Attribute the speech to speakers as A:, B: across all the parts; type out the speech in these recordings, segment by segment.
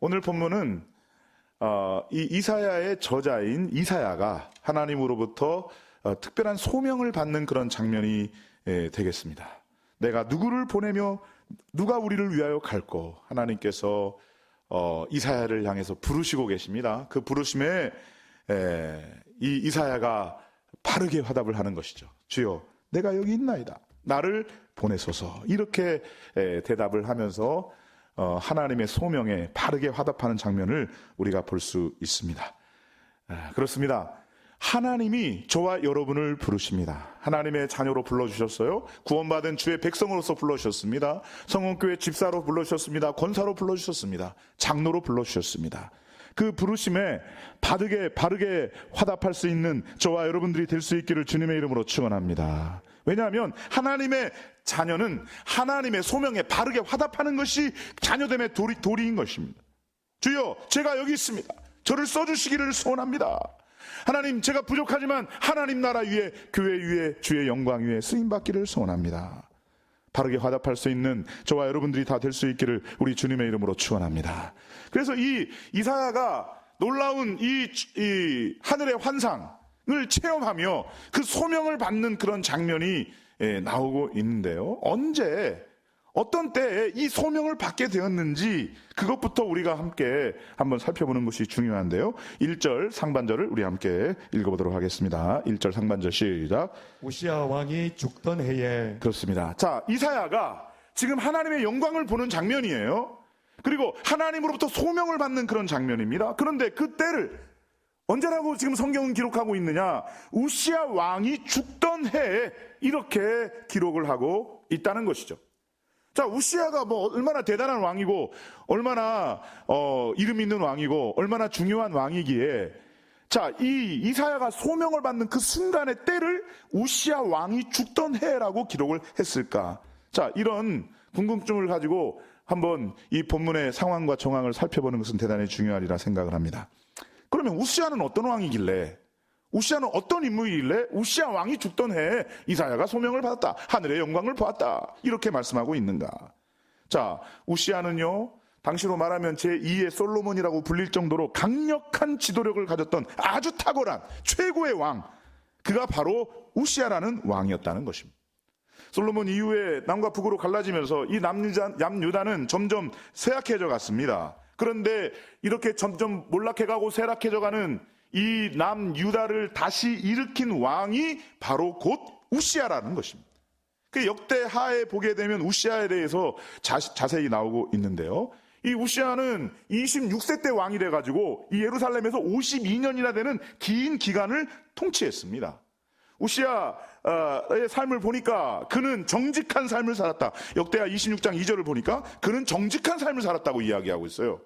A: 오늘 본문은 이 이사야의 저자인 이사야가 하나님으로부터 특별한 소명을 받는 그런 장면이 되겠습니다. 내가 누구를 보내며 누가 우리를 위하여 갈꼬. 하나님께서 이사야를 향해서 부르시고 계십니다. 그 부르심에 이 이사야가 바르게 화답을 하는 것이죠. 주여, 내가 여기 있나이다. 나를 보내소서. 이렇게 대답을 하면서 하나님의 소명에 바르게 화답하는 장면을 우리가 볼 수 있습니다. 그렇습니다. 하나님이 저와 여러분을 부르십니다. 하나님의 자녀로 불러주셨어요. 구원받은 주의 백성으로서 불러주셨습니다. 성원교회 집사로 불러주셨습니다. 권사로 불러주셨습니다. 장로로 불러주셨습니다. 그 부르심에 바르게 화답할 수 있는 저와 여러분들이 될 수 있기를 주님의 이름으로 축원합니다. 왜냐하면 하나님의 자녀는 하나님의 소명에 바르게 화답하는 것이 자녀됨의 도리인 것입니다. 주여, 제가 여기 있습니다. 저를 써주시기를 소원합니다. 하나님, 제가 부족하지만 하나님 나라 위에, 교회 위에, 주의 영광 위에 쓰임받기를 소원합니다. 바르게 화답할 수 있는 저와 여러분들이 다 될 수 있기를 우리 주님의 이름으로 축원합니다. 그래서 이 이사야가 놀라운 이 하늘의 환상을 체험하며 그 소명을 받는 그런 장면이 나오고 있는데요. 언제, 어떤 때에 이 소명을 받게 되었는지 그것부터 우리가 함께 한번 살펴보는 것이 중요한데요. 1절 상반절을 우리 함께 읽어보도록 하겠습니다. 1절 상반절 시작.
B: 우시야 왕이 죽던 해에.
A: 그렇습니다. 자, 이사야가 지금 하나님의 영광을 보는 장면이에요. 그리고 하나님으로부터 소명을 받는 그런 장면입니다. 그런데 그 때를 언제라고 지금 성경은 기록하고 있느냐? 우시야 왕이 죽던 해에 이렇게 기록을 하고 있다는 것이죠. 자, 우시야가 얼마나 대단한 왕이고 얼마나 이름 있는 왕이고 얼마나 중요한 왕이기에, 자, 이 이사야가 소명을 받는 그 순간의 때를 우시야 왕이 죽던 해라고 기록을 했을까? 자, 이런 궁금증을 가지고 한번 이 본문의 상황과 정황을 살펴보는 것은 대단히 중요하리라 생각을 합니다. 그러면 우시야는 어떤 왕이길래, 우시야는 어떤 인물이길래 우시야 왕이 죽던 해에 이사야가 소명을 받았다, 하늘의 영광을 보았다, 이렇게 말씀하고 있는가? 자, 우시야는요, 당시로 말하면 제2의 솔로몬이라고 불릴 정도로 강력한 지도력을 가졌던 아주 탁월한 최고의 왕, 그가 바로 우시야라는 왕이었다는 것입니다. 솔로몬 이후에 남과 북으로 갈라지면서 이 남유다는 점점 쇠약해져 갔습니다. 그런데 이렇게 점점 몰락해가고 쇠락해져가는 이 남유다를 다시 일으킨 왕이 바로 곧 우시야라는 것입니다. 그 역대하에 보게 되면 우시야에 대해서 자세히 나오고 있는데요. 이 우시야는 26세 때 왕이 돼가지고 이 예루살렘에서 52년이나 되는 긴 기간을 통치했습니다. 우시야의 삶을 보니까 그는 정직한 삶을 살았다. 역대하 26장 2절을 보니까 그는 정직한 삶을 살았다고 이야기하고 있어요.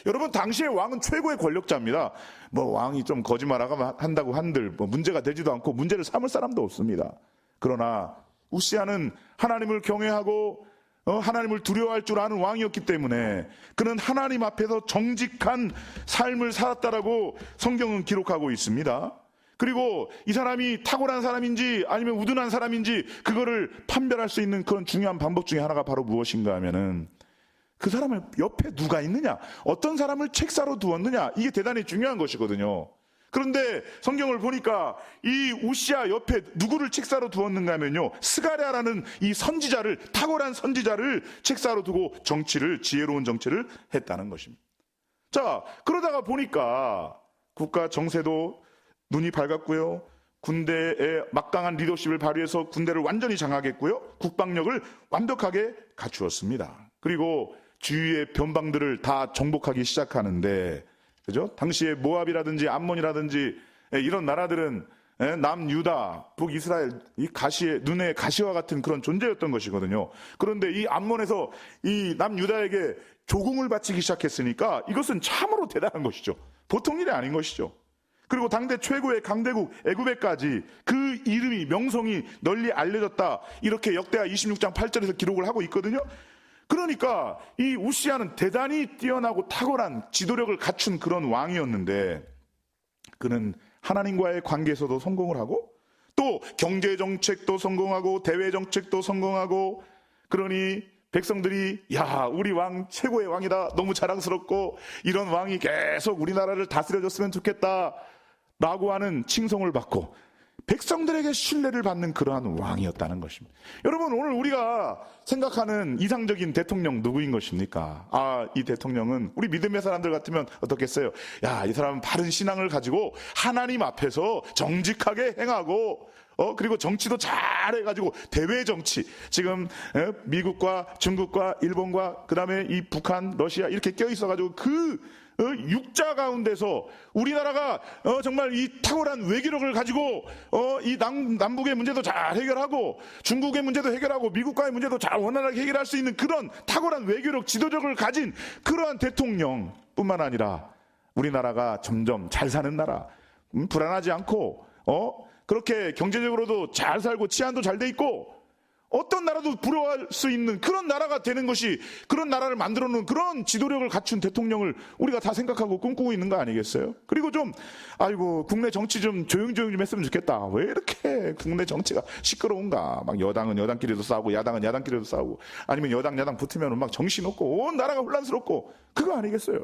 A: 여러분, 당시의 왕은 최고의 권력자입니다. 왕이 좀 거짓말한다고 한들 문제가 되지도 않고 문제를 삼을 사람도 없습니다. 그러나 우시야는 하나님을 경외하고 하나님을 두려워할 줄 아는 왕이었기 때문에 그는 하나님 앞에서 정직한 삶을 살았다라고 성경은 기록하고 있습니다. 그리고 이 사람이 탁월한 사람인지 아니면 우둔한 사람인지 그거를 판별할 수 있는 그런 중요한 방법 중에 하나가 바로 무엇인가 하면은 그 사람의 옆에 누가 있느냐, 어떤 사람을 책사로 두었느냐, 이게 대단히 중요한 것이거든요. 그런데 성경을 보니까 이 우시야 옆에 누구를 책사로 두었는가 하면요, 스가랴라는 이 선지자를, 탁월한 선지자를 책사로 두고 지혜로운 정치를 했다는 것입니다. 자, 그러다가 보니까 국가 정세도 눈이 밝았고요, 군대의 막강한 리더십을 발휘해서 군대를 완전히 장악했고요, 국방력을 완벽하게 갖추었습니다. 그리고 주위의 변방들을 다 정복하기 시작하는데, 그죠? 당시에 모압이라든지 암몬이라든지 이런 나라들은 남유다, 북이스라엘, 이 눈의 가시와 같은 그런 존재였던 것이거든요. 그런데 이 암몬에서 이 남유다에게 조공을 바치기 시작했으니까 이것은 참으로 대단한 것이죠. 보통 일이 아닌 것이죠. 그리고 당대 최고의 강대국 애굽에까지 그 이름이, 명성이 널리 알려졌다, 이렇게 역대하 26장 8절에서 기록을 하고 있거든요. 그러니까 이 우시야는 대단히 뛰어나고 탁월한 지도력을 갖춘 그런 왕이었는데, 그는 하나님과의 관계에서도 성공을 하고 또 경제정책도 성공하고 대외정책도 성공하고, 그러니 백성들이 야, 우리 왕 최고의 왕이다, 너무 자랑스럽고 이런 왕이 계속 우리나라를 다스려줬으면 좋겠다 라고 하는 칭송을 받고 백성들에게 신뢰를 받는 그러한 왕이었다는 것입니다. 여러분, 오늘 우리가 생각하는 이상적인 대통령 누구인 것입니까? 이 대통령은 우리 믿음의 사람들 같으면 어떻겠어요? 야, 이 사람은 바른 신앙을 가지고 하나님 앞에서 정직하게 행하고 그리고 정치도 잘해가지고 대외 정치, 지금 미국과 중국과 일본과 그 다음에 이 북한, 러시아 이렇게 껴있어가지고 그 육자 가운데서 우리나라가 정말 이 탁월한 외교력을 가지고 이 남북의 문제도 잘 해결하고 중국의 문제도 해결하고 미국과의 문제도 잘 원활하게 해결할 수 있는 그런 탁월한 외교력, 지도력을 가진 그러한 대통령뿐만 아니라 우리나라가 점점 잘 사는 나라, 불안하지 않고 그렇게 경제적으로도 잘 살고 치안도 잘 돼 있고 어떤 나라도 부러워할 수 있는 그런 나라가 되는 것이, 그런 나라를 만들어 놓은 그런 지도력을 갖춘 대통령을 우리가 다 생각하고 꿈꾸고 있는 거 아니겠어요? 그리고 좀 국내 정치 좀 조용히 좀 했으면 좋겠다. 왜 이렇게 국내 정치가 시끄러운가? 막 여당은 여당끼리도 싸우고 야당은 야당끼리도 싸우고 아니면 야당 붙으면 막 정신없고 온 나라가 혼란스럽고 그거 아니겠어요?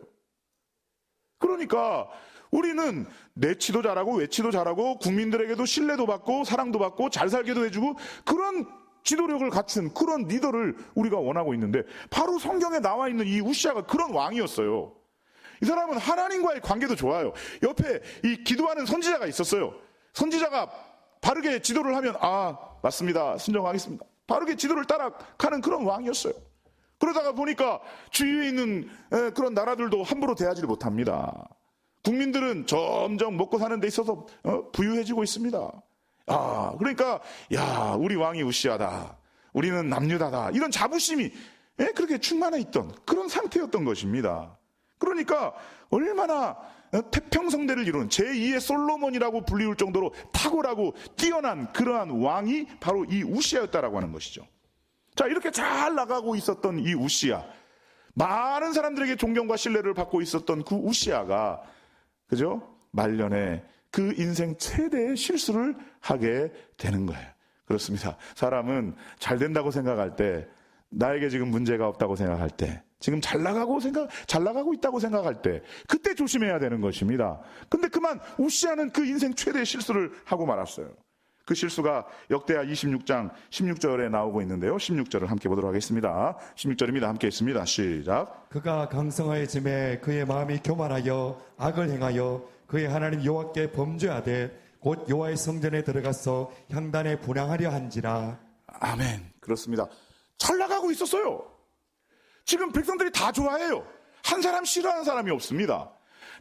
A: 그러니까 우리는 내치도 잘하고 외치도 잘하고 국민들에게도 신뢰도 받고 사랑도 받고 잘 살게도 해주고 그런 지도력을 갖춘 그런 리더를 우리가 원하고 있는데 바로 성경에 나와 있는 이 우시아가 그런 왕이었어요. 이 사람은 하나님과의 관계도 좋아요. 옆에 이 기도하는 선지자가 있었어요. 선지자가 바르게 지도를 하면 맞습니다, 순종하겠습니다, 바르게 지도를 따라가는 그런 왕이었어요. 그러다가 보니까 주위에 있는 그런 나라들도 함부로 대하지를 못합니다. 국민들은 점점 먹고 사는 데 있어서 부유해지고 있습니다. 그러니까 우리 왕이 우시아다, 우리는 남유다다, 이런 자부심이 그렇게 충만해 있던 그런 상태였던 것입니다. 그러니까 얼마나 태평성대를 이루는 제2의 솔로몬이라고 불리울 정도로 탁월하고 뛰어난 그러한 왕이 바로 이 우시아였다라고 하는 것이죠. 자, 이렇게 잘 나가고 있었던 이 우시아, 많은 사람들에게 존경과 신뢰를 받고 있었던 그 우시아가 그죠? 말년에 그 인생 최대의 실수를 하게 되는 거예요. 그렇습니다. 사람은 잘 된다고 생각할 때, 나에게 지금 문제가 없다고 생각할 때, 지금 잘 나가고 있다고 생각할 때, 그때 조심해야 되는 것입니다. 근데 그만 우시아는 그 인생 최대의 실수를 하고 말았어요. 그 실수가 역대하 26장 16절에 나오고 있는데요. 16절을 함께 보도록 하겠습니다. 16절입니다. 함께 있습니다. 시작.
B: 그가 강성하여짐에 그의 마음이 교만하여 악을 행하여 그의 하나님 여호와께 범죄하되 곧 여호와의 성전에 들어가서 향단에 분향하려 한지라.
A: 아멘. 그렇습니다. 잘 나가고 있었어요. 지금 백성들이 다 좋아해요. 한 사람 싫어하는 사람이 없습니다.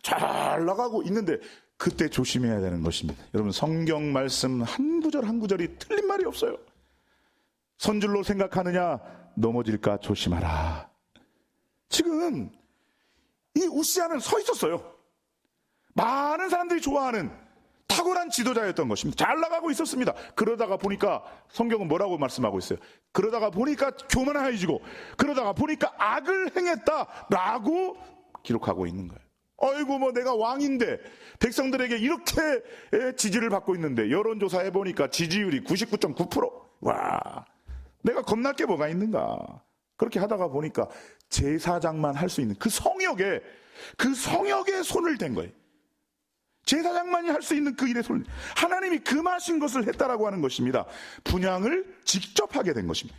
A: 잘 나가고 있는데 그때 조심해야 되는 것입니다. 여러분, 성경 말씀 한 구절 한 구절이 틀린 말이 없어요. 선줄로 생각하느냐, 넘어질까 조심하라. 지금 이 우시아는 서 있었어요. 많은 사람들이 좋아하는 탁월한 지도자였던 것입니다. 잘 나가고 있었습니다. 그러다가 보니까 성경은 뭐라고 말씀하고 있어요? 그러다가 보니까 교만해지고 그러다가 보니까 악을 행했다라고 기록하고 있는 거예요. 내가 왕인데 백성들에게 이렇게 지지를 받고 있는데 여론조사 해보니까 지지율이 99.9%. 와, 내가 겁날 게 뭐가 있는가. 그렇게 하다가 보니까 제사장만 할 수 있는 그 성역에 손을 댄 거예요. 제사장만이 할 수 있는 그 일에 손을, 하나님이 금하신 것을 했다라고 하는 것입니다. 분향을 직접 하게 된 것입니다.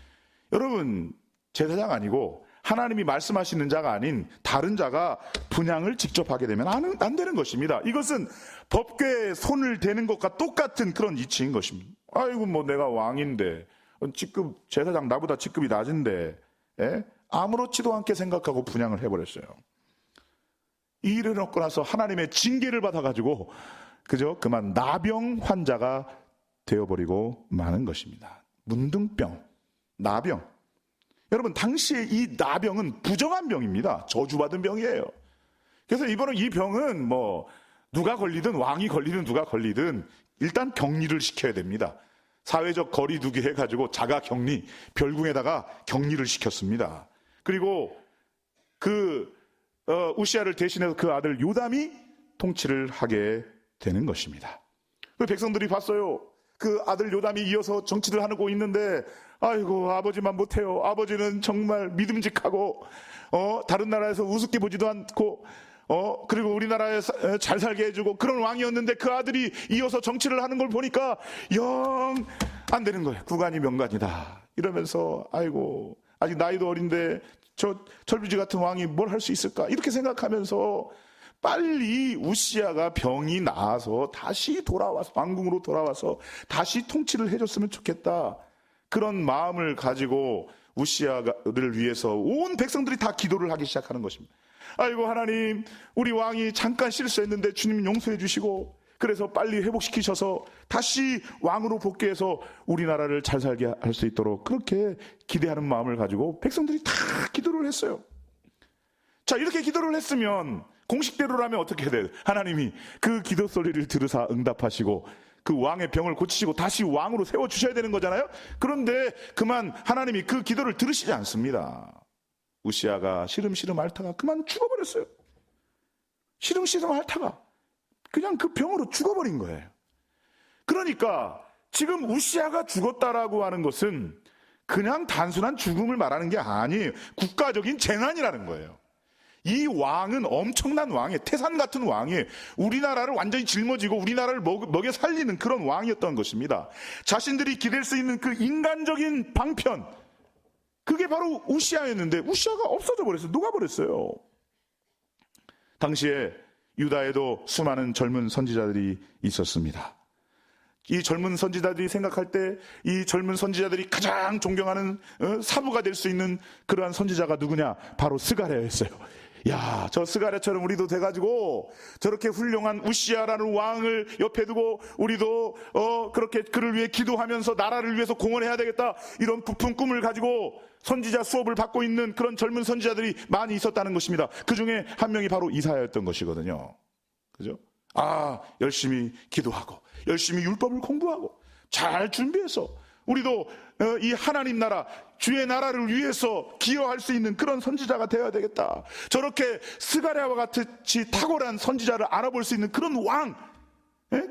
A: 여러분, 제사장 아니고 하나님이 말씀하시는 자가 아닌 다른 자가 분향을 직접 하게 되면 안 되는 것입니다. 이것은 법궤에 손을 대는 것과 똑같은 그런 이치인 것입니다. 내가 왕인데 제사장 나보다 직급이 낮은데 아무렇지도 않게 생각하고 분향을 해버렸어요. 이 일을 얻고 나서 하나님의 징계를 받아가지고 그만 나병 환자가 되어버리고 마는 것입니다. 문둥병, 나병. 여러분, 당시에 이 나병은 부정한 병입니다. 저주받은 병이에요. 그래서 이번에 이 병은 누가 걸리든, 왕이 걸리든 누가 걸리든 일단 격리를 시켜야 됩니다. 사회적 거리 두기 해가지고 자가 격리, 별궁에다가 격리를 시켰습니다. 그리고 우시아를 대신해서 그 아들 요담이 통치를 하게 되는 것입니다. 그 백성들이 봤어요. 그 아들 요담이 이어서 정치를 하고 있는데 아이고, 아버지만 못해요. 아버지는 정말 믿음직하고, 다른 나라에서 우습게 보지도 않고, 그리고 우리나라에 잘 살게 해주고 그런 왕이었는데 그 아들이 이어서 정치를 하는 걸 보니까 영 안 되는 거예요. 구간이 명간이다. 이러면서, 아이고, 아직 나이도 어린데 저 철부지 같은 왕이 뭘 할 수 있을까? 이렇게 생각하면서 빨리 우시아가 병이 나아서 다시 돌아와서, 왕궁으로 돌아와서 다시 통치를 해줬으면 좋겠다. 그런 마음을 가지고 우시아를 위해서 온 백성들이 다 기도를 하기 시작하는 것입니다. 아이고, 하나님, 우리 왕이 잠깐 실수했는데 주님 용서해 주시고, 그래서 빨리 회복시키셔서 다시 왕으로 복귀해서 우리나라를 잘 살게 할 수 있도록 그렇게 기대하는 마음을 가지고 백성들이 다 기도를 했어요. 자, 이렇게 기도를 했으면 공식대로라면 어떻게 해야 돼요? 하나님이 그 기도 소리를 들으사 응답하시고 그 왕의 병을 고치시고 다시 왕으로 세워주셔야 되는 거잖아요. 그런데 그만 하나님이 그 기도를 들으시지 않습니다. 우시아가 시름시름 앓다가 그만 죽어버렸어요. 시름시름 앓다가 그냥 그 병으로 죽어버린 거예요. 그러니까 지금 우시아가 죽었다라고 하는 것은 그냥 단순한 죽음을 말하는 게 아니에요. 국가적인 재난이라는 거예요. 이 왕은 엄청난 왕이에요. 태산 같은 왕이에요. 우리나라를 완전히 짊어지고 우리나라를 먹여 살리는 그런 왕이었던 것입니다. 자신들이 기댈 수 있는 그 인간적인 방편, 그게 바로 우시아였는데 우시아가 없어져 버렸어요. 녹아버렸어요. 당시에 유다에도 수많은 젊은 선지자들이 있었습니다. 이 젊은 선지자들이 생각할 때 이 젊은 선지자들이 가장 존경하는 사부가 될 수 있는 그러한 선지자가 누구냐? 바로 스가랴였어요. 야, 저 스가랴처럼 우리도 돼가지고 저렇게 훌륭한 우시아라는 왕을 옆에 두고 우리도 그렇게 그를 위해 기도하면서 나라를 위해서 공헌해야 되겠다, 이런 부푼 꿈을 가지고 선지자 수업을 받고 있는 그런 젊은 선지자들이 많이 있었다는 것입니다. 그 중에 한 명이 바로 이사야였던 것이거든요. 그죠? 열심히 기도하고 열심히 율법을 공부하고 잘 준비해서 우리도 이 하나님 나라, 주의 나라를 위해서 기여할 수 있는 그런 선지자가 되어야 되겠다. 저렇게 스가랴와 같이 탁월한 선지자를 알아볼 수 있는 그런 왕,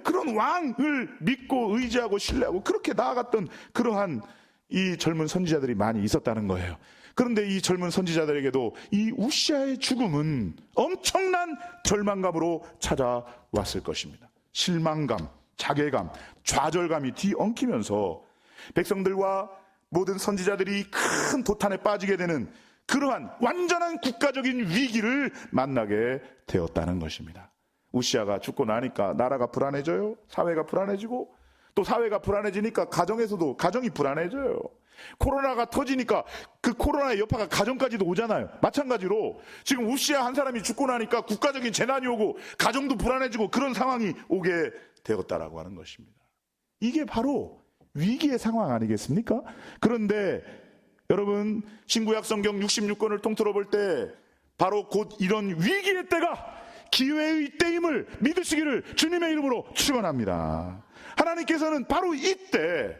A: 그런 왕을 믿고 의지하고 신뢰하고 그렇게 나아갔던 그러한 이 젊은 선지자들이 많이 있었다는 거예요. 그런데 이 젊은 선지자들에게도 이 우시아의 죽음은 엄청난 절망감으로 찾아왔을 것입니다. 실망감, 자괴감, 좌절감이 뒤엉키면서 백성들과 모든 선지자들이 큰 도탄에 빠지게 되는 그러한 완전한 국가적인 위기를 만나게 되었다는 것입니다. 우시아가 죽고 나니까 나라가 불안해져요. 사회가 불안해지고, 또 사회가 불안해지니까 가정에서도 가정이 불안해져요. 코로나가 터지니까 그 코로나의 여파가 가정까지도 오잖아요. 마찬가지로 지금 우시아 한 사람이 죽고 나니까 국가적인 재난이 오고 가정도 불안해지고 그런 상황이 오게 되었다라고 하는 것입니다. 이게 바로 위기의 상황 아니겠습니까? 그런데 여러분, 신구약 성경 66권을 통틀어 볼 때 바로 곧 이런 위기의 때가 기회의 때임을 믿으시기를 주님의 이름으로 축원합니다. 하나님께서는 바로 이때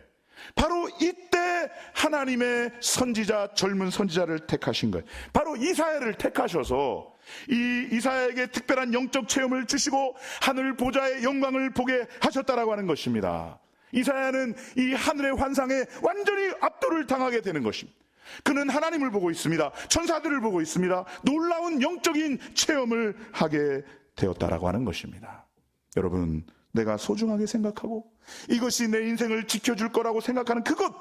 A: 하나님의 선지자, 젊은 선지자를 택하신 거예요. 바로 이사야를 택하셔서 이 이사야에게 특별한 영적 체험을 주시고 하늘 보좌의 영광을 보게 하셨다라고 하는 것입니다. 이사야는 이 하늘의 환상에 완전히 압도를 당하게 되는 것입니다. 그는 하나님을 보고 있습니다. 천사들을 보고 있습니다. 놀라운 영적인 체험을 하게 되었다라고 하는 것입니다. 여러분, 내가 소중하게 생각하고 이것이 내 인생을 지켜줄 거라고 생각하는 그것,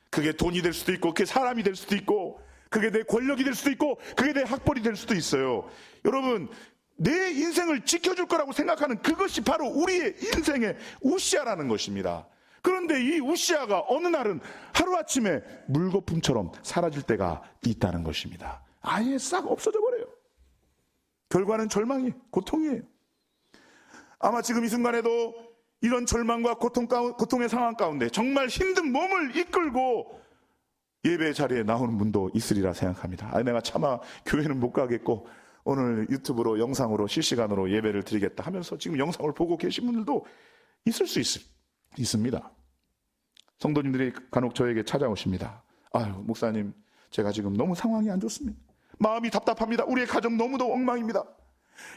A: 그게 돈이 될 수도 있고 그게 사람이 될 수도 있고 그게 내 권력이 될 수도 있고 그게 내 학벌이 될 수도 있어요. 여러분, 내 인생을 지켜줄 거라고 생각하는 그것이 바로 우리의 인생의 우시아라는 것입니다. 그런데 이 우시아가 어느 날은 하루아침에 물거품처럼 사라질 때가 있다는 것입니다. 아예 싹 없어져 버려요. 결과는 절망이에요. 고통이에요. 아마 지금 이 순간에도 이런 절망과 고통의 상황 가운데 정말 힘든 몸을 이끌고 예배 자리에 나오는 분도 있으리라 생각합니다. 내가 차마 교회는 못 가겠고 오늘 유튜브로 영상으로 실시간으로 예배를 드리겠다 하면서 지금 영상을 보고 계신 분들도 있을 수 있습니다. 성도님들이 간혹 저에게 찾아오십니다. 목사님, 제가 지금 너무 상황이 안 좋습니다. 마음이 답답합니다. 우리의 가정 너무도 엉망입니다.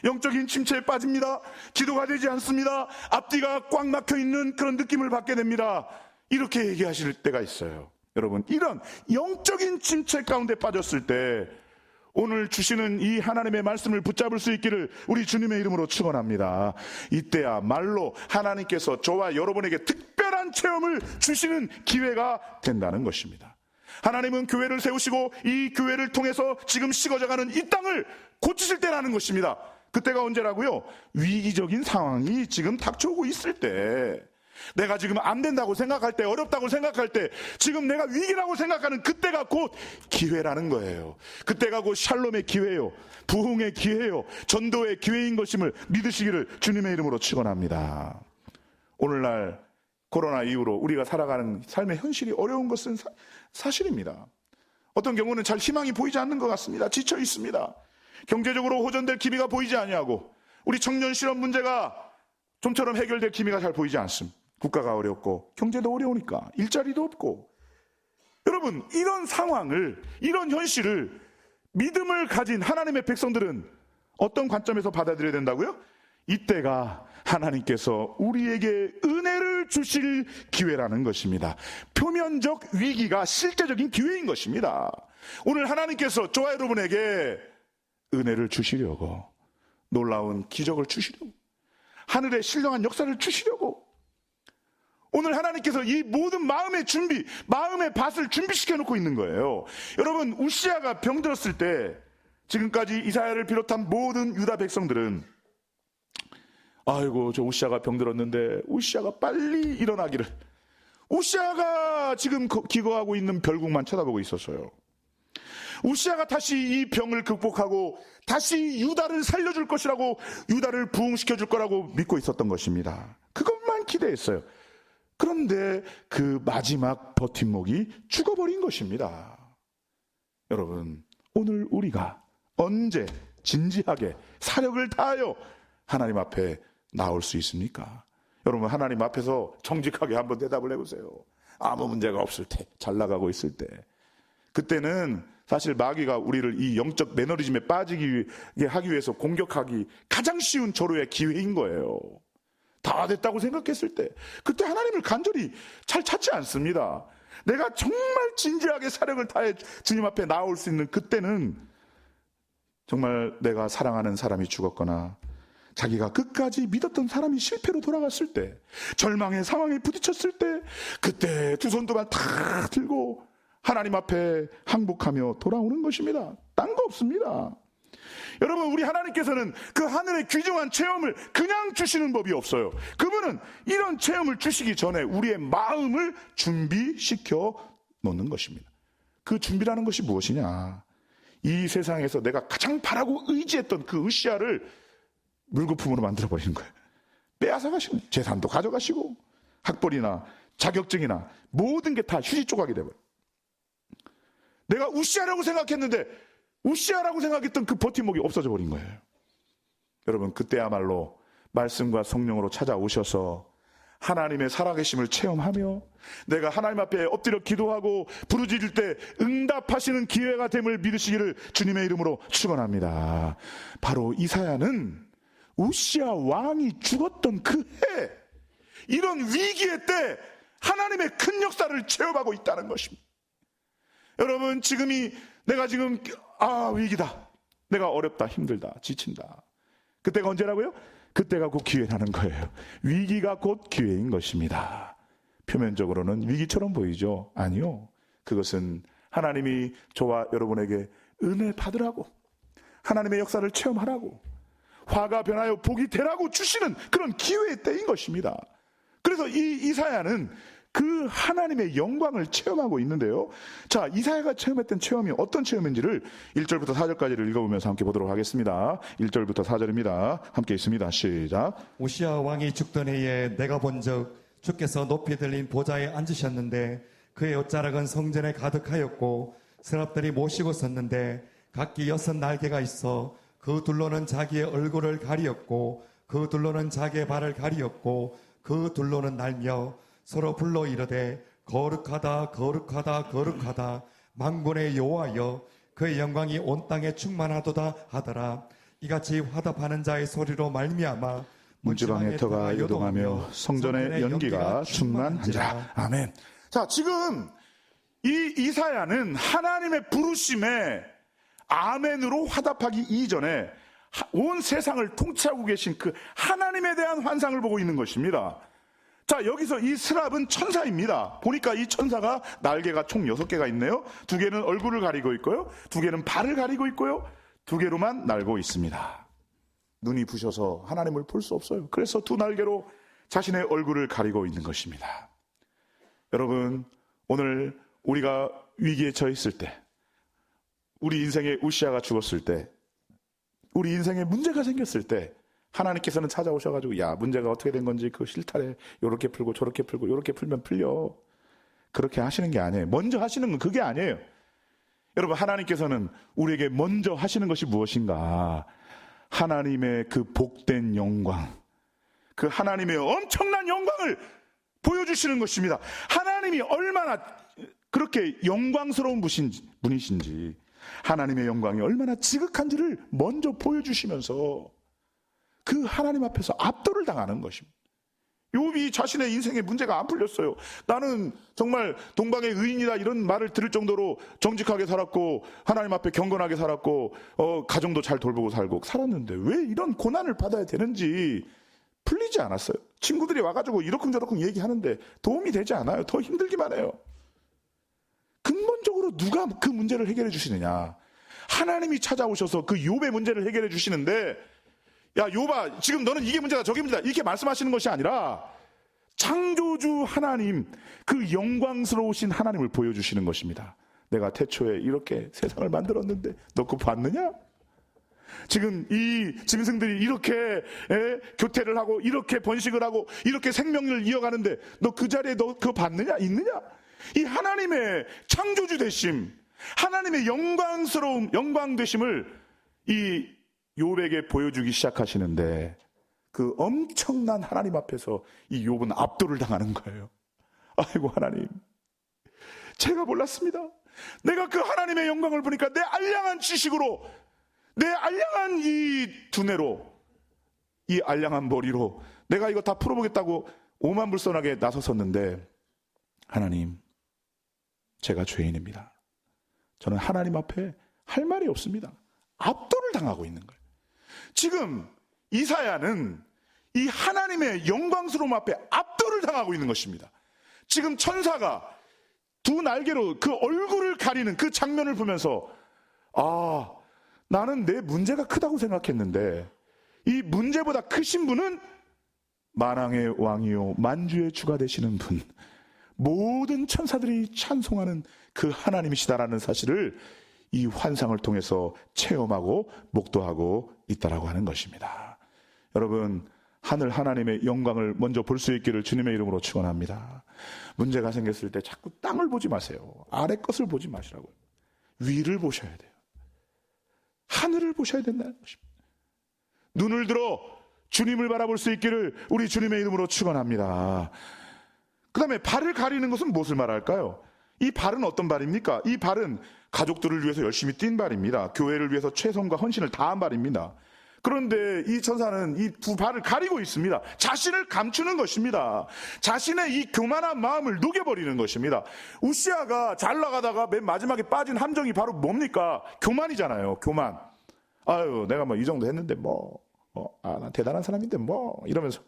A: 영적인 침체에 빠집니다. 기도가 되지 않습니다. 앞뒤가 꽉 막혀 있는 그런 느낌을 받게 됩니다. 이렇게 얘기하실 때가 있어요. 여러분, 이런 영적인 침체 가운데 빠졌을 때 오늘 주시는 이 하나님의 말씀을 붙잡을 수 있기를 우리 주님의 이름으로 축원합니다. 이때야말로 하나님께서 저와 여러분에게 특별한 체험을 주시는 기회가 된다는 것입니다. 하나님은 교회를 세우시고 이 교회를 통해서 지금 식어져가는 이 땅을 고치실 때라는 것입니다. 그때가 언제라고요? 위기적인 상황이 지금 닥쳐오고 있을 때, 내가 지금 안 된다고 생각할 때, 어렵다고 생각할 때, 지금 내가 위기라고 생각하는 그때가 곧 기회라는 거예요. 그때가 곧 샬롬의 기회요, 부흥의 기회요, 전도의 기회인 것임을 믿으시기를 주님의 이름으로 축원합니다. 오늘날 코로나 이후로 우리가 살아가는 삶의 현실이 어려운 것은 사실입니다. 어떤 경우는 잘 희망이 보이지 않는 것 같습니다. 지쳐 있습니다. 경제적으로 호전될 기미가 보이지 아니하고, 우리 청년 실업 문제가 좀처럼 해결될 기미가 잘 보이지 않습니다. 국가가 어렵고 경제도 어려우니까 일자리도 없고. 여러분, 이런 상황을, 이런 현실을 믿음을 가진 하나님의 백성들은 어떤 관점에서 받아들여야 된다고요? 이때가 하나님께서 우리에게 은혜를 주실 기회라는 것입니다. 표면적 위기가 실제적인 기회인 것입니다. 오늘 하나님께서 저와 여러분에게 은혜를 주시려고, 놀라운 기적을 주시려고, 하늘의 신령한 역사를 주시려고, 오늘 하나님께서 이 모든 마음의 준비, 마음의 밭을 준비시켜 놓고 있는 거예요. 여러분, 우시아가 병들었을 때 지금까지 이사야를 비롯한 모든 유다 백성들은, 아이고 저 우시아가 병들었는데 우시아가 빨리 일어나기를, 우시아가 지금 기거하고 있는 별국만 쳐다보고 있었어요. 우시아가 다시 이 병을 극복하고 다시 유다를 살려줄 것이라고, 유다를 부흥시켜줄 거라고 믿고 있었던 것입니다. 그것만 기대했어요. 그런데 그 마지막 버팀목이 죽어버린 것입니다. 여러분, 오늘 우리가 언제 진지하게 사력을 다하여 하나님 앞에 나올 수 있습니까? 여러분, 하나님 앞에서 정직하게 한번 대답을 해보세요. 아무 문제가 없을 때, 잘 나가고 있을 때, 그때는 사실 마귀가 우리를 이 영적 매너리즘에 빠지게 하기 위해서 공격하기 가장 쉬운 절호의 기회인 거예요. 다 됐다고 생각했을 때, 그때 하나님을 간절히 잘 찾지 않습니다. 내가 정말 진지하게 사력을 다해 주님 앞에 나올 수 있는 그때는, 정말 내가 사랑하는 사람이 죽었거나 자기가 끝까지 믿었던 사람이 실패로 돌아갔을 때, 절망의 상황에 부딪혔을 때, 그때 두 손 두 발 다 들고 하나님 앞에 항복하며 돌아오는 것입니다. 딴 거 없습니다. 여러분, 우리 하나님께서는 그 하늘의 귀중한 체험을 그냥 주시는 법이 없어요. 그분은 이런 체험을 주시기 전에 우리의 마음을 준비시켜 놓는 것입니다. 그 준비라는 것이 무엇이냐? 이 세상에서 내가 가장 바라고 의지했던 그 으시아를 물거품으로 만들어버리는 거예요. 빼앗아 가시고, 재산도 가져가시고, 학벌이나 자격증이나 모든 게 다 휴지 조각이 돼버려요. 내가 우시아라고 생각했는데, 우시아라고 생각했던 그 버팀목이 없어져 버린 거예요. 여러분, 그때야말로 말씀과 성령으로 찾아오셔서 하나님의 살아계심을 체험하며 내가 하나님 앞에 엎드려 기도하고 부르짖을 때 응답하시는 기회가 됨을 믿으시기를 주님의 이름으로 축원합니다. 바로 이사야는 우시아 왕이 죽었던 그 해, 이런 위기의 때 하나님의 큰 역사를 체험하고 있다는 것입니다. 여러분, 지금이 내가 지금 위기다, 내가 어렵다, 힘들다, 지친다, 그때가 언제라고요? 그때가 곧 기회라는 거예요. 위기가 곧 기회인 것입니다. 표면적으로는 위기처럼 보이죠? 아니요, 그것은 하나님이 저와 여러분에게 은혜 받으라고, 하나님의 역사를 체험하라고, 화가 변하여 복이 되라고 주시는 그런 기회의 때인 것입니다. 그래서 이 이사야는 그 하나님의 영광을 체험하고 있는데요. 자, 이사야가 체험했던 체험이 어떤 체험인지를 1절부터 4절까지를 읽어보면서 함께 보도록 하겠습니다. 1절부터 4절입니다. 함께 있습니다. 시작.
B: 우시아 왕이 죽던 해에 내가 본즉 주께서 높이 들린 보좌에 앉으셨는데 그의 옷자락은 성전에 가득하였고 서랍들이 모시고 섰는데 각기 6 날개가 있어 그 둘로는 자기의 얼굴을 가리었고 그 둘로는 자기의 발을 가리었고 그 둘로는 날며 서로 불러 이르되 거룩하다 거룩하다 거룩하다 만군의 여호와여 그의 영광이 온 땅에 충만하도다 하더라. 이같이 화답하는 자의 소리로 말미암아
A: 문지방의 터가 요동하며 성전의 연기가 충만하니라. 아멘. 자, 지금 이 이사야는 하나님의 부르심에 아멘으로 화답하기 이전에 온 세상을 통치하고 계신 그 하나님에 대한 환상을 보고 있는 것입니다. 자, 여기서 이 스랍은 천사입니다. 보니까 이 천사가 날개가 총 6개가 있네요. 2개는 얼굴을 가리고 있고요, 2개는 발을 가리고 있고요, 2개로만 날고 있습니다. 눈이 부셔서 하나님을 볼 수 없어요. 그래서 2 날개로 자신의 얼굴을 가리고 있는 것입니다. 여러분, 오늘 우리가 위기에 처했을 때, 우리 인생에 우시아가 죽었을 때, 우리 인생에 문제가 생겼을 때 하나님께서는 찾아오셔가지고 야, 문제가 어떻게 된 건지 그 실타래 요렇게 풀고 저렇게 풀고 요렇게 풀면 풀려, 그렇게 하시는 게 아니에요. 먼저 하시는 건 그게 아니에요. 여러분, 하나님께서는 우리에게 먼저 하시는 것이 무엇인가? 하나님의 그 복된 영광, 그 하나님의 엄청난 영광을 보여주시는 것입니다. 하나님이 얼마나 그렇게 영광스러운 분이신지, 하나님의 영광이 얼마나 지극한지를 먼저 보여주시면서 그 하나님 앞에서 압도를 당하는 것입니다. 욥이 자신의 인생에 문제가 안 풀렸어요. 나는 정말 동방의 의인이다 이런 말을 들을 정도로 정직하게 살았고 하나님 앞에 경건하게 살았고 가정도 잘 돌보고 살고 살았는데 왜 이런 고난을 받아야 되는지 풀리지 않았어요. 친구들이 와가지고 이러쿵저러쿵 얘기하는데 도움이 되지 않아요. 더 힘들기만 해요. 근본적으로 누가 그 문제를 해결해 주시느냐? 하나님이 찾아오셔서 그 욥의 문제를 해결해 주시는데, 야 욥아, 지금 너는 이게 문제다 저게 문제다 이렇게 말씀하시는 것이 아니라 창조주 하나님, 그 영광스러우신 하나님을 보여주시는 것입니다. 내가 태초에 이렇게 세상을 만들었는데 너 그거 봤느냐? 지금 이 짐승들이 이렇게 교태를 하고 이렇게 번식을 하고 이렇게 생명을 이어가는데 너 그 자리에 너 그거 봤느냐? 있느냐? 이 하나님의 창조주 되심, 하나님의 영광스러움, 영광되심을 이 욥에게 보여주기 시작하시는데 그 엄청난 하나님 앞에서 이 욥은 압도를 당하는 거예요. 아이고 하나님, 제가 몰랐습니다. 내가 그 하나님의 영광을 보니까 내 알량한 지식으로, 내 알량한 이 두뇌로, 이 알량한 머리로 내가 이거 다 풀어보겠다고 오만불선하게 나섰었는데, 하나님, 제가 죄인입니다. 저는 하나님 앞에 할 말이 없습니다. 압도를 당하고 있는 거예요. 지금 이사야는 이 하나님의 영광스러움 앞에 압도를 당하고 있는 것입니다. 지금 천사가 2 날개로 그 얼굴을 가리는 그 장면을 보면서 아, 나는 내 문제가 크다고 생각했는데 이 문제보다 크신 분은 만왕의 왕이요 만주의 주가 되시는 분, 모든 천사들이 찬송하는 그 하나님이시다라는 사실을 이 환상을 통해서 체험하고 목도하고 있다라고 하는 것입니다. 여러분, 하늘 하나님의 영광을 먼저 볼 수 있기를 주님의 이름으로 축원합니다. 문제가 생겼을 때 자꾸 땅을 보지 마세요. 아래 것을 보지 마시라고요. 위를 보셔야 돼요. 하늘을 보셔야 된다는 것입니다. 눈을 들어 주님을 바라볼 수 있기를 우리 주님의 이름으로 축원합니다. 그 다음에 발을 가리는 것은 무엇을 말할까요? 이 발은 어떤 발입니까? 이 발은 가족들을 위해서 열심히 뛴 발입니다. 교회를 위해서 최선과 헌신을 다한 발입니다. 그런데 이 천사는 이 2 발을 가리고 있습니다. 자신을 감추는 것입니다. 자신의 이 교만한 마음을 녹여버리는 것입니다. 우시아가 잘 나가다가 맨 마지막에 빠진 함정이 바로 뭡니까? 교만이잖아요. 교만. 아유, 내가 뭐 이 정도 했는데 나 대단한 사람인데 이러면서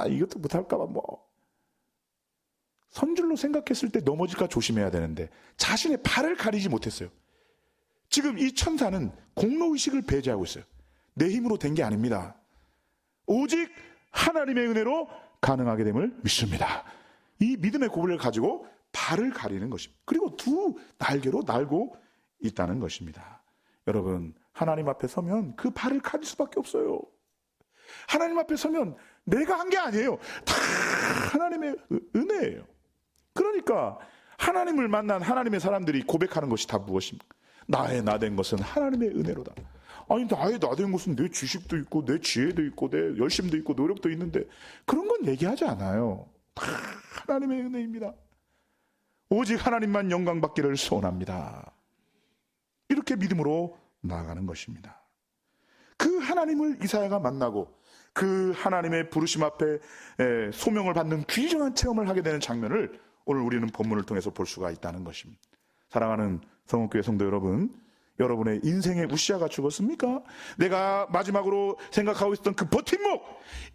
A: 이것도 못할까봐 선줄로 생각했을 때 넘어질까 조심해야 되는데 자신의 발을 가리지 못했어요. 지금 이 천사는 공로의식을 배제하고 있어요. 내 힘으로 된 게 아닙니다. 오직 하나님의 은혜로 가능하게 됨을 믿습니다. 이 믿음의 고백을 가지고 발을 가리는 것입니다. 그리고 2 날개로 날고 있다는 것입니다. 여러분, 하나님 앞에 서면 그 발을 가릴 수밖에 없어요. 하나님 앞에 서면 내가 한 게 아니에요. 다 하나님의 은혜예요. 그러니까 하나님을 만난 하나님의 사람들이 고백하는 것이 다 무엇입니까? 나의 나된 것은 하나님의 은혜로다. 아니, 나의 나된 것은 내 지식도 있고 내 지혜도 있고 내 열심도 있고 노력도 있는데 그런 건 얘기하지 않아요. 다 하나님의 은혜입니다. 오직 하나님만 영광 받기를 소원합니다. 이렇게 믿음으로 나아가는 것입니다. 그 하나님을 이사야가 만나고 그 하나님의 부르심 앞에 소명을 받는 귀중한 체험을 하게 되는 장면을 오늘 우리는 본문을 통해서 볼 수가 있다는 것입니다. 사랑하는 성원교회 성도 여러분, 여러분의 인생의 우시아가 죽었습니까? 내가 마지막으로 생각하고 있었던 그 버팀목,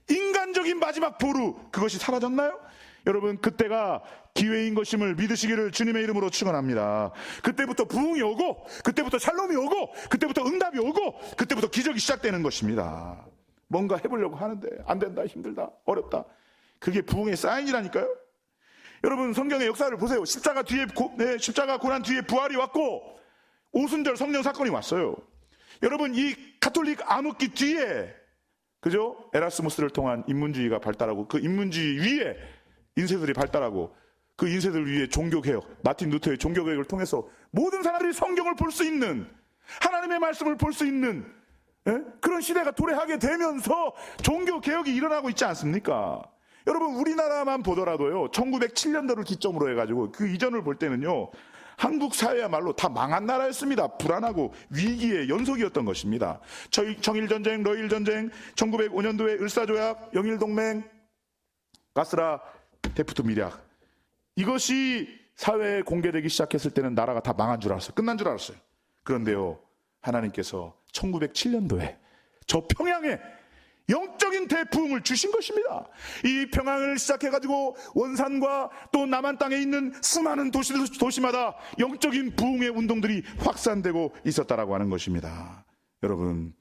A: 인간적인 마지막 보루, 그것이 사라졌나요? 여러분, 그때가 기회인 것임을 믿으시기를 주님의 이름으로 축원합니다. 그때부터 부흥이 오고, 그때부터 샬롬이 오고, 그때부터 응답이 오고, 그때부터 기적이 시작되는 것입니다. 뭔가 해보려고 하는데 안 된다, 힘들다, 어렵다. 그게 부흥의 사인이라니까요. 여러분, 성경의 역사를 보세요. 십자가 고난 뒤에 부활이 왔고 오순절 성령 사건이 왔어요. 여러분, 이 가톨릭 암흑기 뒤에, 그죠? 에라스무스를 통한 인문주의가 발달하고, 그 인문주의 위에 인쇄들이 발달하고, 그 인쇄들 위에 종교개혁, 마틴 루터의 종교개혁을 통해서 모든 사람들이 성경을 볼 수 있는, 하나님의 말씀을 볼 수 있는 그런 시대가 도래하게 되면서 종교개혁이 일어나고 있지 않습니까? 여러분, 우리나라만 보더라도요, 1907년도를 기점으로 해가지고 그 이전을 볼 때는요, 한국 사회야말로 다 망한 나라였습니다. 불안하고 위기의 연속이었던 것입니다. 청일전쟁, 러일전쟁, 1905년도에 을사조약, 영일동맹, 가스라 데프트 밀약, 이것이 사회에 공개되기 시작했을 때는 나라가 다 망한 줄 알았어요. 끝난 줄 알았어요. 그런데요, 하나님께서 1907년도에 저 평양에 영적인 대부흥을 주신 것입니다. 이 평양을 시작해가지고 원산과 또 남한 땅에 있는 수많은 도시마다 영적인 부흥의 운동들이 확산되고 있었다라고 하는 것입니다. 여러분,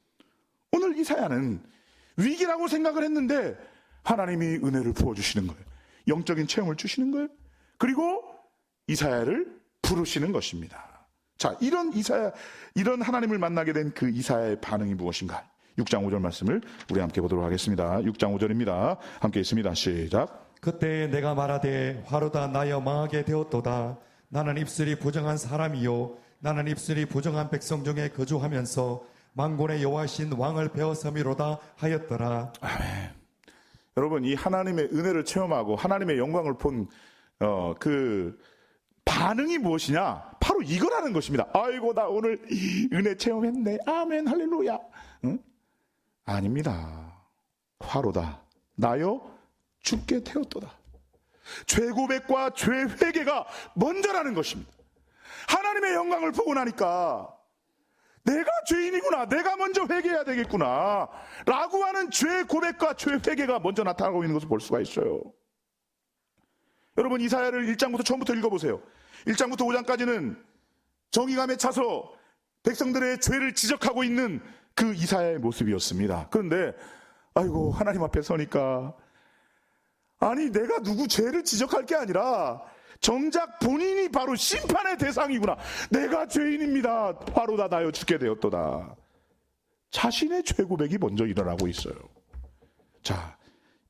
A: 오늘 이사야는 위기라고 생각을 했는데 하나님이 은혜를 부어주시는 거예요. 영적인 체험을 주시는 거예요. 그리고 이사야를 부르시는 것입니다. 자, 이런 하나님을 만나게 된 그 이사야의 반응이 무엇인가? 6장 5절 말씀을 우리 함께 보도록 하겠습니다. 6장 5절입니다. 함께 있습니다. 시작.
B: 그때 내가 말하되 화로다 나여 망하게 되었도다. 나는 입술이 부정한 사람이요 나는 입술이 부정한 백성 중에 거주하면서 만군의 여호와신 왕을 베어섬이로다 하였더라.
A: 아멘. 여러분, 이 하나님의 은혜를 체험하고 하나님의 영광을 본 그 반응이 무엇이냐? 바로 이거라는 것입니다. 아이고, 나 오늘 은혜 체험했네. 아멘, 할렐루야. 응? 아닙니다. 화로다 나여 죽게 되었도다. 죄 고백과 죄 회개가 먼저라는 것입니다. 하나님의 영광을 보고 나니까 내가 죄인이구나, 내가 먼저 회개해야 되겠구나 라고 하는 죄 고백과 죄 회개가 먼저 나타나고 있는 것을 볼 수가 있어요. 여러분, 이사야를 1장부터 처음부터 읽어보세요. 1장부터 5장까지는 정의감에 차서 백성들의 죄를 지적하고 있는 그 이사야의 모습이었습니다. 그런데 아이고, 하나님 앞에 서니까, 아니, 내가 누구 죄를 지적할 게 아니라 정작 본인이 바로 심판의 대상이구나. 내가 죄인입니다. 화로다 나여 죽게 되었도다. 자신의 죄 고백이 먼저 일어나고 있어요. 자,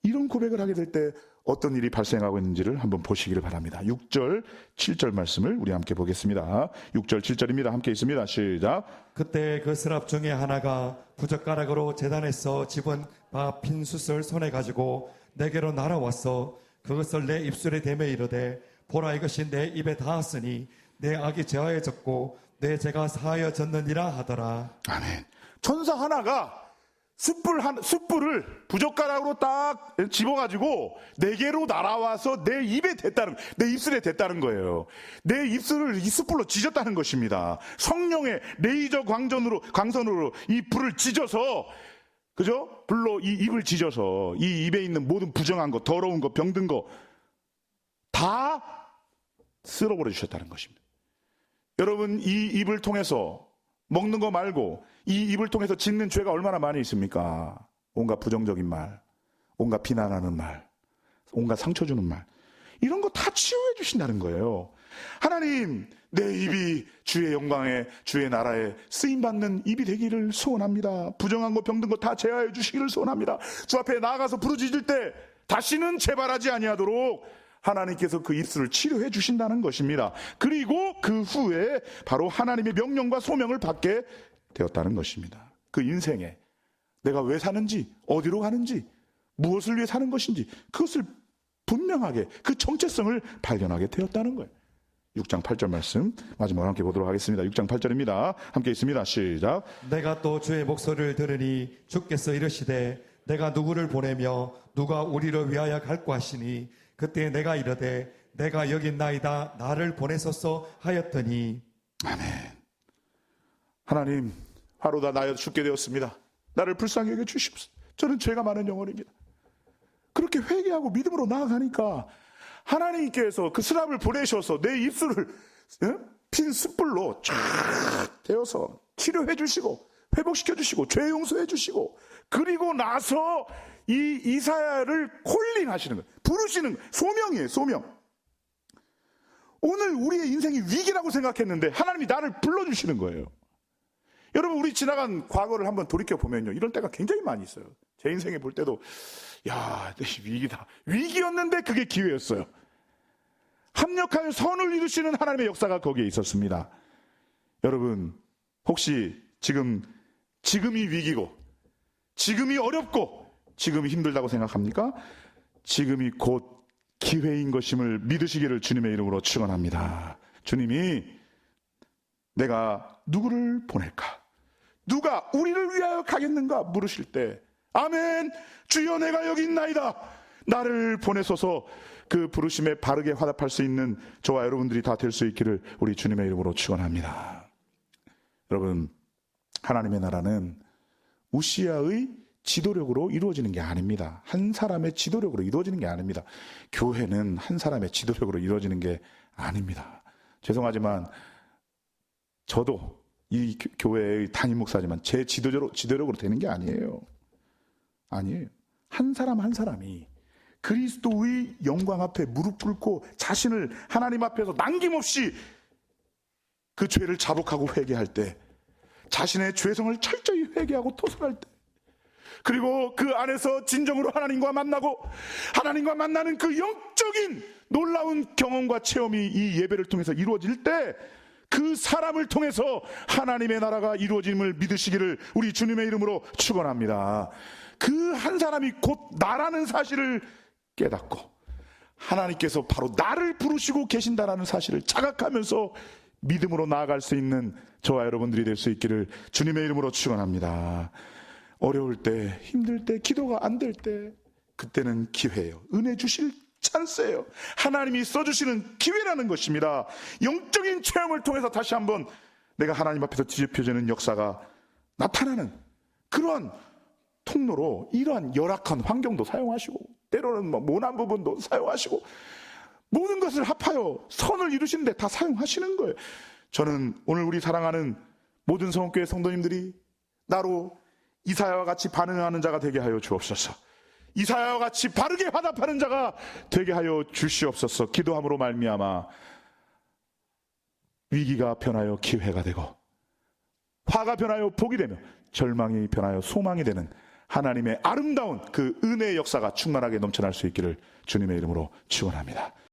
A: 이런 고백을 하게 될 때 어떤 일이 발생하고 있는지를 한번 보시기를 바랍니다. 6절, 7절 말씀을 우리 함께 보겠습니다. 6절, 7절입니다. 함께 있습니다. 시작.
B: 그때 그 스랍 중에 하나가 부젓가락으로 제단에서 집은 바 핀 숯을 손에 가지고 내게로 날아왔어 그것을 내 입술에 대매 이르되 보라, 이것이 내 입에 닿았으니 내 악이 제하여졌고 내 죄가 사하여졌느니라 하더라.
A: 아멘. 천사 하나가 숯불을 부젓가락으로 딱 집어가지고 내게로 날아와서 내 입에 내 입술에 댔다는 거예요. 내 입술을 이 숯불로 지졌다는 것입니다. 성령의 레이저 광선으로 이 불을 지져서, 그죠? 불로 이 입을 지져서 이 입에 있는 모든 부정한 거, 더러운 거, 병든 거 다 쓸어버려 주셨다는 것입니다. 여러분, 이 입을 통해서 먹는 거 말고 이 입을 통해서 짓는 죄가 얼마나 많이 있습니까? 온갖 부정적인 말, 온갖 비난하는 말, 온갖 상처 주는 말, 이런 거 다 치유해 주신다는 거예요. 하나님, 내 입이 주의 영광에, 주의 나라에 쓰임받는 입이 되기를 소원합니다. 부정한 거, 병든 거 다 제하해 주시기를 소원합니다. 주 앞에 나아가서 부르짖을 때 다시는 재발하지 아니하도록 하나님께서 그 입술을 치료해 주신다는 것입니다. 그리고 그 후에 바로 하나님의 명령과 소명을 받게 되었다는 것입니다. 그 인생에 내가 왜 사는지, 어디로 가는지, 무엇을 위해 사는 것인지 그것을 분명하게, 그 정체성을 발견하게 되었다는 거예요. 6장 8절 말씀 마지막으로 함께 보도록 하겠습니다. 6장 8절입니다. 함께 있습니다. 시작.
B: 내가 또 주의 목소리를 들으니 주께서 이르시되 내가 누구를 보내며 누가 우리를 위하여 갈고 하시니 그때 내가 이르되 내가 여기 있나이다 나를 보내소서 하였더니
A: 하나님, 바로 다 나여 죽게 되었습니다. 나를 불쌍히 여겨 주십시오. 저는 죄가 많은 영혼입니다. 그렇게 회개하고 믿음으로 나아가니까 하나님께서 그 스랍을 보내셔서 내 입술을 핀 숯불로 쫙 대어서 치료해 주시고 회복시켜 주시고 죄 용서해 주시고, 그리고 나서 이 이사야를 콜링 하시는 거예요. 부르시는 거예요. 소명이에요. 소명. 오늘 우리의 인생이 위기라고 생각했는데 하나님이 나를 불러주시는 거예요. 여러분, 우리 지나간 과거를 한번 돌이켜보면요, 이런 때가 굉장히 많이 있어요. 제 인생에 볼 때도 위기다. 위기였는데 그게 기회였어요. 합력하여 선을 이루시는 하나님의 역사가 거기에 있었습니다. 여러분, 혹시 지금이 위기고 지금이 어렵고 지금이 힘들다고 생각합니까? 지금이 곧 기회인 것임을 믿으시기를 주님의 이름으로 축원합니다. 주님이 내가 누구를 보낼까? 누가 우리를 위하여 가겠는가? 물으실 때 아멘, 주여 내가 여기 있나이다, 나를 보내소서, 그 부르심에 바르게 화답할 수 있는 저와 여러분들이 다 될 수 있기를 우리 주님의 이름으로 축원합니다. 여러분, 하나님의 나라는 우시아의 지도력으로 이루어지는 게 아닙니다. 한 사람의 지도력으로 이루어지는 게 아닙니다. 교회는 한 사람의 지도력으로 이루어지는 게 아닙니다. 죄송하지만 저도 이 교회의 담임 목사지만 제 지도력으로 되는 게 아니에요. 아니에요. 한 사람 한 사람이 그리스도의 영광 앞에 무릎 꿇고 자신을 하나님 앞에서 남김없이 그 죄를 자복하고 회개할 때, 자신의 죄성을 철저히 회개하고 토설할 때, 그리고 그 안에서 진정으로 하나님과 만나고 하나님과 만나는 그 영적인 놀라운 경험과 체험이 이 예배를 통해서 이루어질 때, 그 사람을 통해서 하나님의 나라가 이루어짐을 믿으시기를 우리 주님의 이름으로 축원합니다. 그 한 사람이 곧 나라는 사실을 깨닫고 하나님께서 바로 나를 부르시고 계신다라는 사실을 자각하면서 믿음으로 나아갈 수 있는 저와 여러분들이 될 수 있기를 주님의 이름으로 축원합니다. 어려울 때, 힘들 때, 기도가 안 될 때, 그때는 기회예요. 은혜 주실 찬스예요. 하나님이 써주시는 기회라는 것입니다. 영적인 체험을 통해서 다시 한번 내가 하나님 앞에서 뒤집혀지는 역사가 나타나는 그런 통로로 이러한 열악한 환경도 사용하시고, 때로는 모난 부분도 사용하시고, 모든 것을 합하여 선을 이루시는데 다 사용하시는 거예요. 저는 오늘 우리 사랑하는 모든 성원교회 성도님들이 나로 이사야와 같이 반응하는 자가 되게 하여 주옵소서. 이사야와 같이 바르게 화답하는 자가 되게 하여 주시옵소서. 기도함으로 말미암아 위기가 변하여 기회가 되고, 화가 변하여 복이 되며, 절망이 변하여 소망이 되는 하나님의 아름다운 그 은혜의 역사가 충만하게 넘쳐날 수 있기를 주님의 이름으로 축원합니다.